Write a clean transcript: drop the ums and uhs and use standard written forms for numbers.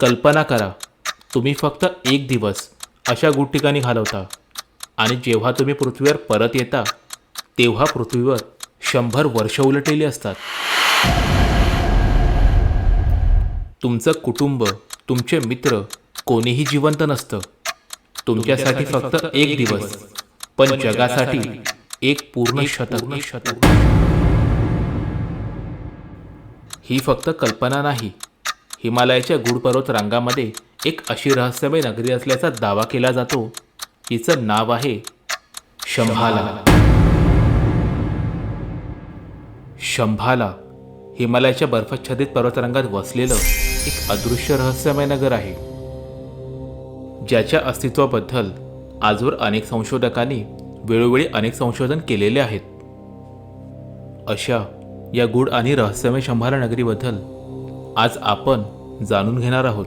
कल्पना करा, तुम्ही फक्त एक दिवस अशा गूढ ठिकाणी घालवता आणि जेव्हा तुम्ही पृथ्वीवर परत येता तेव्हा पृथ्वीवर 100 वर्ष उलटलेली असतात. तुमचं कुटुंब, तुमचे मित्र कोणीही जिवंत नसतं. तुमच्यासाठी फक्त एक दिवस, पण जगासाठी एक पूर्ण शतक. ही फक्त कल्पना नाही. हिमालयाच्या गूढ पर्वत रांगामध्ये एक अशी रहस्यमय नगरी असल्याचा दावा केला जातो. हिचं नाव आहे शंभाला. शंभाला हिमालयाच्या बर्फाच्छादित पर्वतरांगात वसलेलं एक अदृश्य रहस्यमय नगर आहे, ज्याच्या अस्तित्वाबद्दल आजवर अनेक संशोधकांनी वेळोवेळी अनेक संशोधन केलेले आहेत. अशा या गूढ आणि रहस्यमय शंभाला नगरीबद्दल आज आपण जाणून घेणार आहोत.